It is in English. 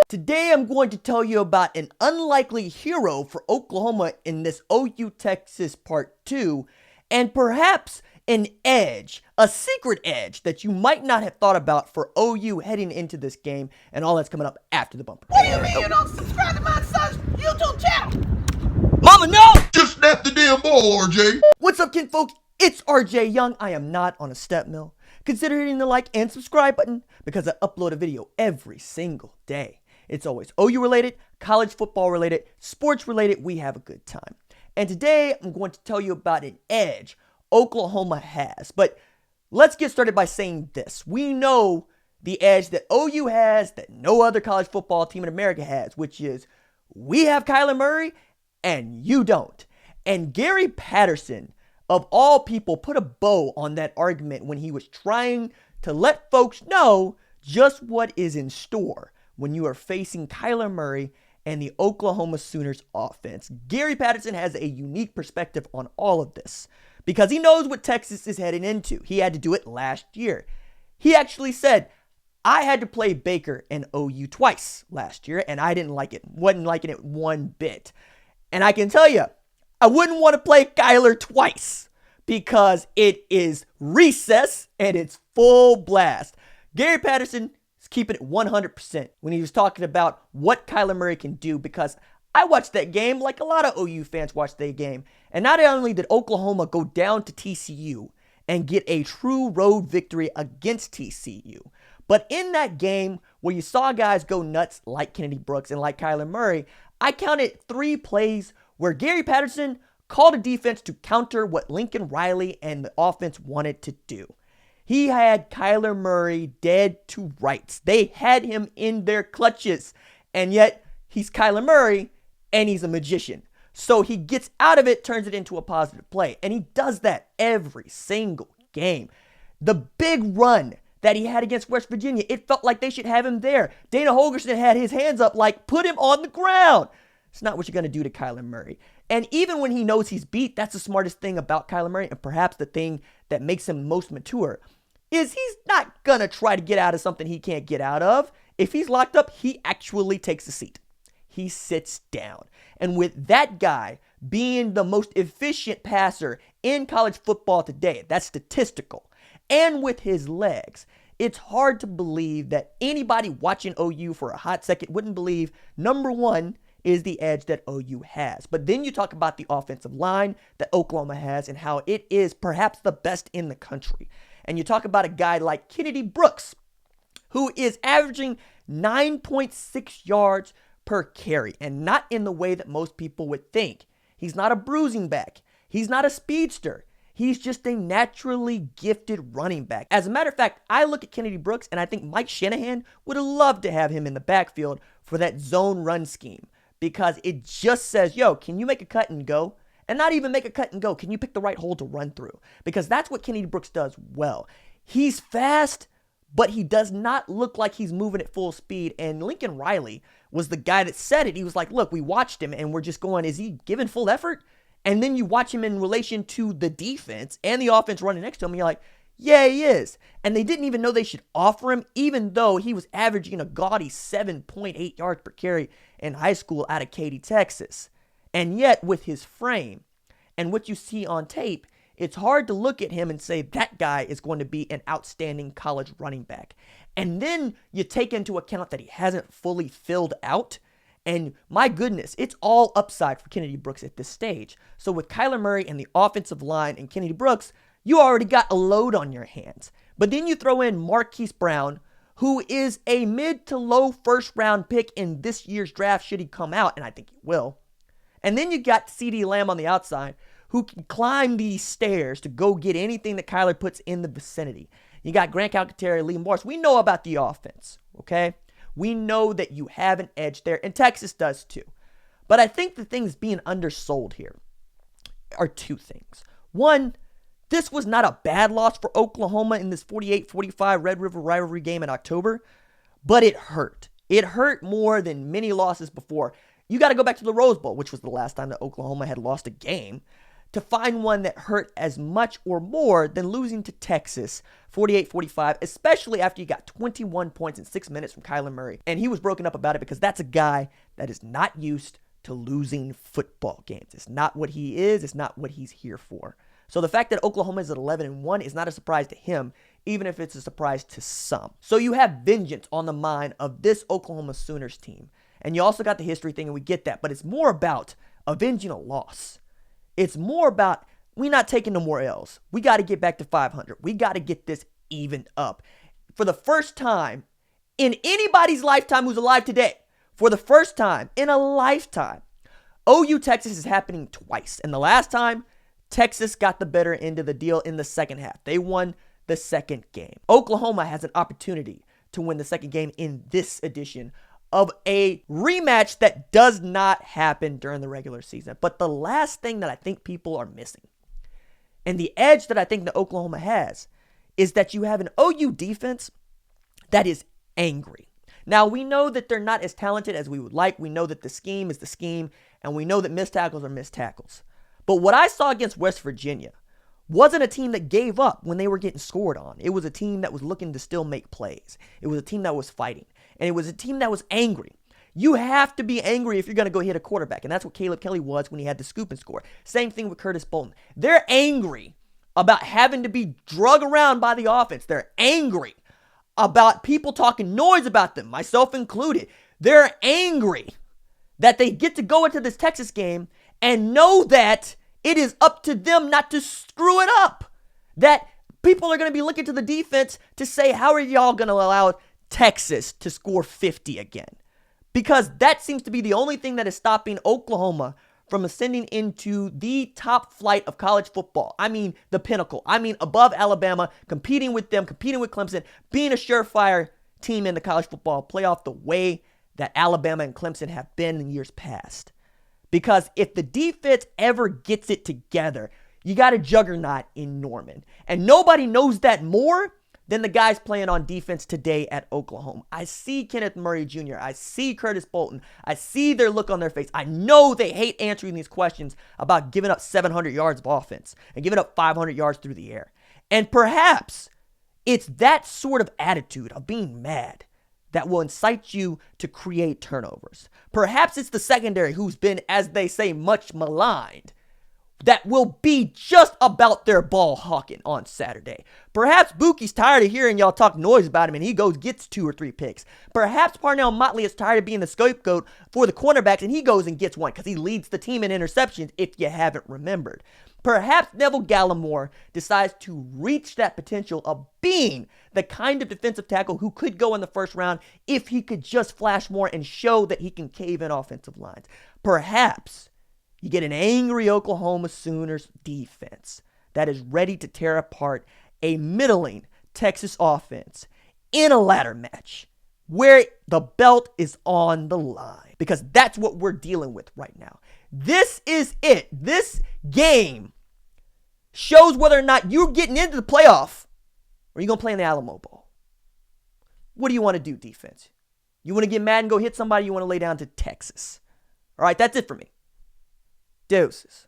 Today I'm going to tell you about an unlikely hero for Oklahoma in this OU Texas Part 2, and perhaps an edge, a secret edge that you might not have thought about for OU heading into this game, and all that's coming up after the bumper. What do you mean you don't subscribe to my son's YouTube channel? Mama, no! Just snap the damn ball, RJ. What's up, kinfolk? It's RJ Young. I am not on a step mill. Consider hitting the like and subscribe button because I upload a video every single day. It's always OU related, college football related, sports related. We have a good time. And today I'm going to tell you about an edge Oklahoma has. But let's get started by saying this. We know the edge that OU has that no other college football team in America has, which is we have Kyler Murray and you don't. And Gary Patterson, of all people, put a bow on that argument when he was trying to let folks know just what is in store when you are facing Kyler Murray and the Oklahoma Sooners offense. Gary Patterson has a unique perspective on all of this because he knows what Texas is heading into. He had to do it last year. He actually said, I had to play Baker and OU twice last year, and I didn't like it. Wasn't liking it one bit. And I can tell you, I wouldn't want to play Kyler twice because it is recess and it's full blast. Gary Patterson is keeping it 100% when he was talking about what Kyler Murray can do, because I watched that game like a lot of OU fans watched that game. And not only did Oklahoma go down to TCU and get a true road victory against TCU, but in that game where you saw guys go nuts like Kennedy Brooks and like Kyler Murray, I counted 3 plays where Gary Patterson called a defense to counter what Lincoln Riley and the offense wanted to do. He had Kyler Murray dead to rights. They had him in their clutches, and yet he's Kyler Murray and he's a magician. So he gets out of it, turns it into a positive play, and he does that every single game. The big run that he had against West Virginia, it felt like they should have him there. Dana Holgorsen had his hands up like, put him on the ground. It's not what you're going to do to Kyler Murray. And even when he knows he's beat, that's the smartest thing about Kyler Murray, and perhaps the thing that makes him most mature, is he's not going to try to get out of something he can't get out of. If he's locked up, he actually takes a seat. He sits down. And with that guy being the most efficient passer in college football today, that's statistical, and with his legs, it's hard to believe that anybody watching OU for a hot second wouldn't believe, number one, is the edge that OU has. But then you talk about the offensive line that Oklahoma has and how it is perhaps the best in the country. And you talk about a guy like Kennedy Brooks, who is averaging 9.6 yards per carry, and not in the way that most people would think. He's not a bruising back. He's not a speedster. He's just a naturally gifted running back. As a matter of fact, I look at Kennedy Brooks and I think Mike Shanahan would have loved to have him in the backfield for that zone run scheme, because it just says, yo, can you make a cut and go? And not even make a cut and go. Can you pick the right hole to run through? Because that's what Kennedy Brooks does well. He's fast, but he does not look like he's moving at full speed. And Lincoln Riley was the guy that said it. He was like, look, we watched him and we're just going, is he giving full effort? And then you watch him in relation to the defense and the offense running next to him. And you're like, yeah, he is. And they didn't even know they should offer him, even though he was averaging a gaudy 7.8 yards per carry in high school out of Katy, Texas. And yet, with his frame and what you see on tape, it's hard to look at him and say that guy is going to be an outstanding college running back. And then you take into account that he hasn't fully filled out. And my goodness, it's all upside for Kennedy Brooks at this stage. So with Kyler Murray and the offensive line and Kennedy Brooks, you already got a load on your hands. But then you throw in Marquise Brown, who is a mid to low first round pick in this year's draft should he come out, and I think he will. And then you got CeeDee Lamb on the outside, who can climb these stairs to go get anything that Kyler puts in the vicinity. You got Grant Calcaterra, Lee Morris. We know about the offense, okay? We know that you have an edge there, and Texas does too. But I think the things being undersold here are 2 things. One, this was not a bad loss for Oklahoma in this 48-45 Red River rivalry game in October, but it hurt. It hurt more than many losses before. You got to go back to the Rose Bowl, which was the last time that Oklahoma had lost a game, to find one that hurt as much or more than losing to Texas 48-45, especially after you got 21 points in 6 minutes from Kyler Murray. And he was broken up about it because that's a guy that is not used to losing football games. It's not what he is. It's not what he's here for. So the fact that Oklahoma is at 11-1 is not a surprise to him, even if it's a surprise to some. So you have vengeance on the mind of this Oklahoma Sooners team. And you also got the history thing, and we get that. But it's more about avenging a loss. It's more about, we're not taking no more L's. We got to get back to 500. We got to get this evened up. For the first time in anybody's lifetime who's alive today, for the first time in a lifetime, OU Texas is happening twice. And the last time, Texas got the better end of the deal in the second half. They won the second game. Oklahoma has an opportunity to win the second game in this edition of a rematch that does not happen during the regular season. But the last thing that I think people are missing, and the edge that I think that Oklahoma has, is that you have an OU defense that is angry. Now, we know that they're not as talented as we would like. We know that the scheme is the scheme, and we know that missed tackles are missed tackles. But what I saw against West Virginia wasn't a team that gave up when they were getting scored on. It was a team that was looking to still make plays. It was a team that was fighting. And it was a team that was angry. You have to be angry if you're going to go hit a quarterback. And that's what Caleb Kelly was when he had to scoop and score. Same thing with Curtis Bolton. They're angry about having to be drug around by the offense. They're angry about people talking noise about them, myself included. They're angry that they get to go into this Texas game and know that it is up to them not to screw it up. That people are going to be looking to the defense to say, how are y'all going to allow Texas to score 50 again? Because that seems to be the only thing that is stopping Oklahoma from ascending into the top flight of college football. I mean, the pinnacle. I mean, above Alabama, competing with them, competing with Clemson, being a surefire team in the college football playoff the way that Alabama and Clemson have been in years past. Because if the defense ever gets it together, you got a juggernaut in Norman. And nobody knows that more than the guys playing on defense today at Oklahoma. I see Kenneth Murray Jr. I see Curtis Bolton. I see their look on their face. I know they hate answering these questions about giving up 700 yards of offense and giving up 500 yards through the air. And perhaps it's that sort of attitude of being mad that will incite you to create turnovers. Perhaps it's the secondary who's been, as they say, much maligned, that will be just about their ball hawking on Saturday. Perhaps Buki's tired of hearing y'all talk noise about him and he goes gets 2 or 3 picks. Perhaps Parnell Motley is tired of being the scapegoat for the cornerbacks and he goes and gets one because he leads the team in interceptions, if you haven't remembered. Perhaps Neville Gallimore decides to reach that potential of being the kind of defensive tackle who could go in the first round if he could just flash more and show that he can cave in offensive lines. Perhaps you get an angry Oklahoma Sooners defense that is ready to tear apart a middling Texas offense in a ladder match where the belt is on the line. Because that's what we're dealing with right now. This is it. This game shows whether or not you're getting into the playoff or you're going to play in the Alamo Bowl. What do you want to do, defense? You want to get mad and go hit somebody? You want to lay down to Texas? All right, that's it for me. Deuces.